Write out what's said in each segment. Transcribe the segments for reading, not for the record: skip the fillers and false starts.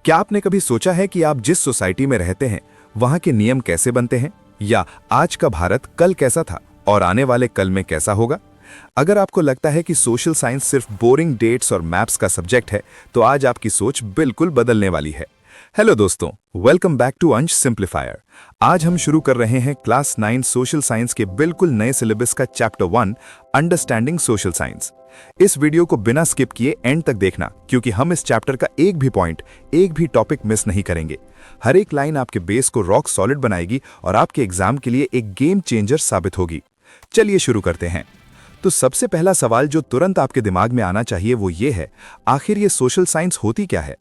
क्या आपने कभी सोचा है कि आप जिस सोसाइटी में रहते हैं वहां के नियम कैसे बनते हैं, या आज का भारत कल कैसा था और आने वाले कल में कैसा होगा? अगर आपको लगता है कि सोशल साइंस सिर्फ बोरिंग डेट्स और मैप्स का सब्जेक्ट है, तो आज आपकी सोच बिल्कुल बदलने वाली है। हेलो दोस्तों, वेलकम बैक टू अंश सिंप्लीफायर। आज हम शुरू कर रहे हैं क्लास 9 सोशल साइंस के बिल्कुल नए सिलेबस का चैप्टर 1 अंडरस्टैंडिंग सोशल साइंस। इस वीडियो को बिना स्किप किए एंड तक देखना, क्योंकि हम इस चैप्टर का एक भी पॉइंट, एक भी टॉपिक मिस नहीं करेंगे। हर एक लाइन आपके बेस को रॉक सॉलिड बनाएगी और आपके एग्जाम के लिए एक गेम चेंजर साबित होगी। चलिए शुरू करते हैं। तो सबसे पहला सवाल जो तुरंत आपके दिमाग में आना चाहिए वो ये है, आखिर ये सोशल साइंस होती क्या है?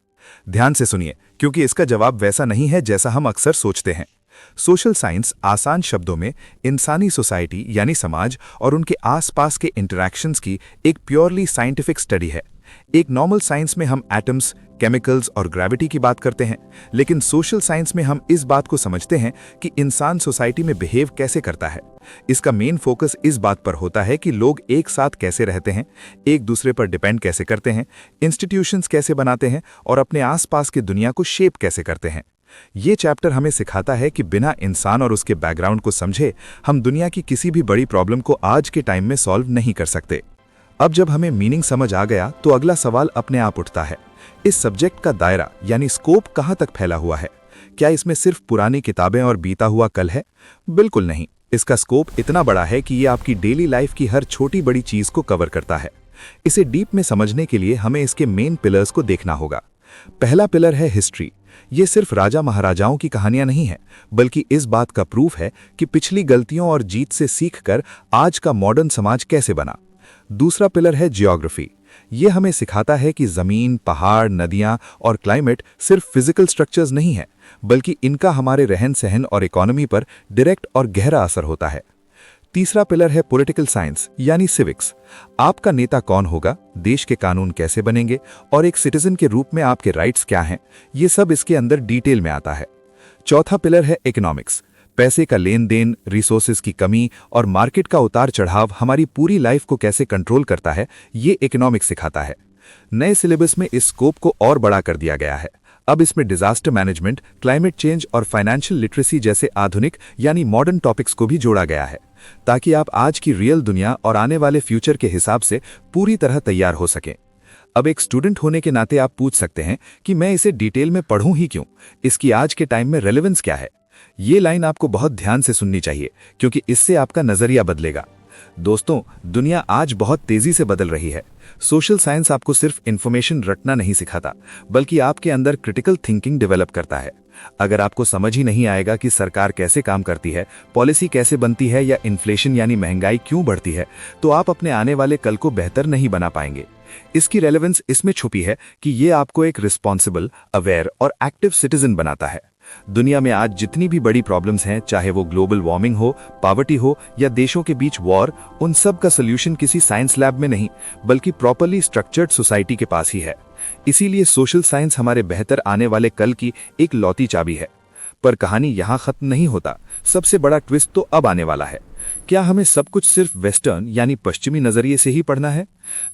ध्यान से सुनिए, क्योंकि इसका जवाब वैसा नहीं है जैसा हम अक्सर सोचते हैं। सोशल साइंस आसान शब्दों में इंसानी सोसाइटी यानी समाज और उनके आसपास के इंटरैक्शंस की एक प्योरली साइंटिफिक स्टडी है। एक नॉर्मल साइंस में हम एटम्स, केमिकल्स और ग्रेविटी की बात करते हैं, लेकिन सोशल साइंस में हम इस बात को समझते हैं कि इंसान सोसाइटी में बिहेव कैसे करता है। इसका मेन फोकस इस बात पर होता है कि लोग एक साथ कैसे रहते हैं, एक दूसरे पर डिपेंड कैसे करते हैं, इंस्टीट्यूशंस कैसे बनाते हैं और अपने आसपास की दुनिया को शेप कैसे करते हैं। ये चैप्टर हमें सिखाता है कि बिना इंसान और उसके बैकग्राउंड को समझे हम दुनिया की किसी भी बड़ी प्रॉब्लम को आज के टाइम में सॉल्व नहीं कर सकते। अब जब हमें मीनिंग समझ आ गया तो अगला सवाल अपने आप उठता है, इस सब्जेक्ट का दायरा यानी स्कोप कहाँ तक फैला हुआ है? क्या इसमें सिर्फ पुरानी किताबें और बीता हुआ कल है? बिल्कुल नहीं। इसका स्कोप इतना बड़ा है कि ये आपकी डेली लाइफ की हर छोटी बड़ी चीज को कवर करता है। इसे डीप में समझने के लिए हमें इसके मेन पिलर्स को देखना होगा। पहला पिलर है हिस्ट्री। ये सिर्फ राजा महाराजाओं की कहानियां नहीं है, बल्कि इस बात का प्रूफ है कि पिछली गलतियों और जीत से सीखकर आज का मॉडर्न समाज कैसे बना। दूसरा पिलर है जियोग्राफी। ये हमें सिखाता है कि जमीन, पहाड़, नदियां और क्लाइमेट सिर्फ फिजिकल स्ट्रक्चर्स नहीं है, बल्कि इनका हमारे रहन सहन और इकोनॉमी पर डायरेक्ट और गहरा असर होता है। तीसरा पिलर है पॉलिटिकल साइंस यानी सिविक्स। आपका नेता कौन होगा, देश के कानून कैसे बनेंगे और एक सिटीजन के रूप में आपके राइट्स क्या हैं, ये सब इसके अंदर डिटेल में आता है। चौथा पिलर है इकोनॉमिक्स। पैसे का लेन देन, रिसोर्सेज की कमी और मार्केट का उतार चढ़ाव हमारी पूरी लाइफ को कैसे कंट्रोल करता है, ये इकोनॉमिक्स सिखाता है। नए सिलेबस में इस स्कोप को और बड़ा कर दिया गया है। अब इसमें डिजास्टर मैनेजमेंट, क्लाइमेट चेंज और फाइनेंशियल लिटरेसी जैसे आधुनिक यानी मॉडर्न टॉपिक्स को भी जोड़ा गया है, ताकि आप आज की रियल दुनिया और आने वाले फ्यूचर के हिसाब से पूरी तरह तैयार हो सकें। अब एक स्टूडेंट होने के नाते आप पूछ सकते हैं कि मैं इसे डिटेल में पढ़ूं ही क्यों, इसकी आज के टाइम में रेलेवेंस क्या है? ये लाइन आपको बहुत ध्यान से सुननी चाहिए, क्योंकि इससे आपका नजरिया बदलेगा। दोस्तों, दुनिया आज बहुत तेजी से बदल रही है। सोशल साइंस आपको सिर्फ इंफॉर्मेशन रटना नहीं सिखाता, बल्कि आपके अंदर क्रिटिकल थिंकिंग डेवलप करता है। अगर आपको समझ ही नहीं आएगा कि सरकार कैसे काम करती है, पॉलिसी कैसे बनती है या इन्फ्लेशन यानी महंगाई क्यों बढ़ती है, तो आप अपने आने वाले कल को बेहतर नहीं बना पाएंगे। इसकी रेलेवेंस इसमें छुपी है कि ये आपको एक रिस्पॉन्सिबल, अवेयर और एक्टिव सिटीजन बनाता है। दुनिया में आज जितनी भी बड़ी प्रॉब्लम्स हैं, चाहे वो ग्लोबल वार्मिंग हो, पॉवर्टी हो या देशों के बीच वॉर, उन सब का सोल्यूशन किसी साइंस लैब में नहीं, बल्कि प्रॉपर्ली स्ट्रक्चर्ड सोसाइटी के पास ही है। इसीलिए सोशल साइंस हमारे बेहतर आने वाले कल की एक लौती चाबी है। पर कहानी यहाँ खत्म नहीं होता। सबसे बड़ा ट्विस्ट तो अब आने वाला है। क्या हमें सब कुछ सिर्फ वेस्टर्न यानी पश्चिमी नजरिए से ही पढ़ना है?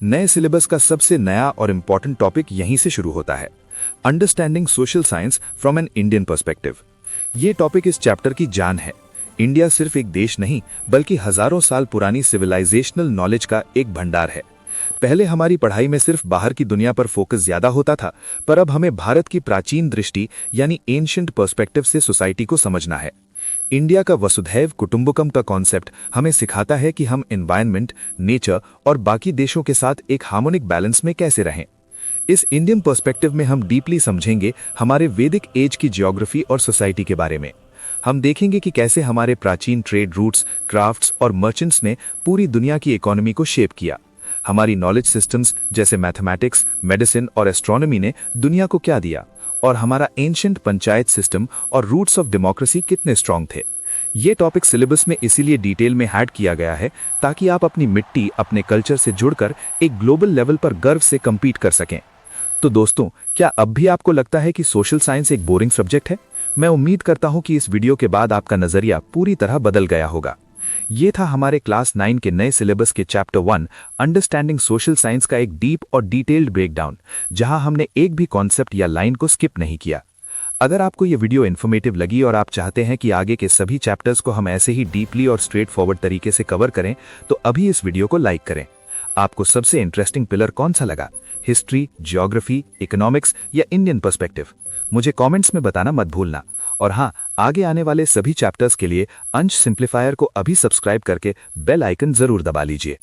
नए सिलेबस का सबसे नया और इंपॉर्टेंट टॉपिक यहीं से शुरू होता है, understanding social science from an Indian perspective. ये टॉपिक इस चैप्टर की जान है। इंडिया सिर्फ एक देश नहीं, बल्कि हजारों साल पुरानी सिविलाइजेशनल नॉलेज का एक भंडार है। पहले हमारी पढ़ाई में सिर्फ बाहर की दुनिया पर फोकस ज्यादा होता था, पर अब हमें भारत की प्राचीन दृष्टि यानी एंशिएंट पर्सपेक्टिव से सोसाइटी को समझना है। इंडिया का वसुधैव कुटुंबकम का कॉन्सेप्ट हमें सिखाता है कि हम एनवायरनमेंट, नेचर और बाकी देशों के साथ एक हार्मोनिक बैलेंस में कैसे रहें। इस इंडियन पर्सपेक्टिव में हम डीपली समझेंगे हमारे वैदिक एज की जियोग्राफी और सोसाइटी के बारे में। हम देखेंगे कि कैसे हमारे प्राचीन ट्रेड रूट्स, क्राफ्ट्स और मर्चेंट्स ने पूरी दुनिया की इकोनॉमी को शेप किया। हमारी नॉलेज सिस्टम्स जैसे मैथमेटिक्स, मेडिसिन और एस्ट्रोनॉमी ने दुनिया को क्या दिया, और हमारा एंशिएंट पंचायत सिस्टम और रूट्स ऑफ डेमोक्रेसी कितने स्ट्रांग थे। ये टॉपिक सिलेबस में इसीलिए डिटेल में ऐड किया गया है, ताकि आप अपनी मिट्टी, अपने कल्चर से जुड़कर एक ग्लोबल लेवल पर गर्व से कम्पीट कर सकें। तो दोस्तों, क्या अब भी आपको लगता है कि सोशल साइंस एक बोरिंग सब्जेक्ट है? मैं उम्मीद करता हूं कि इस वीडियो के बाद आपका नजरिया पूरी तरह बदल गया होगा। ये था हमारे क्लास 9 के नए सिलेबस के चैप्टर 1 अंडरस्टैंडिंग सोशल साइंस का एक डीप और डिटेल्ड ब्रेकडाउन, जहां हमने एक भी कॉन्सेप्ट या लाइन को स्किप नहीं किया। अगर आपको ये वीडियो इन्फॉर्मेटिव लगी और आप चाहते हैं कि आगे के सभी चैप्टर्स को हम ऐसे ही डीपली और स्ट्रेट फॉरवर्ड तरीके से कवर करें, तो अभी इस वीडियो को लाइक करें। आपको सबसे इंटरेस्टिंग पिलर कौन सा लगा? हिस्ट्री, ज्योग्राफी, इकोनॉमिक्स या इंडियन पर्सपेक्टिव? मुझे कमेंट्स में बताना मत भूलना। और हाँ, आगे आने वाले सभी चैप्टर्स के लिए अंश सिंप्लीफायर को अभी सब्सक्राइब करके बेल आइकन जरूर दबा लीजिए।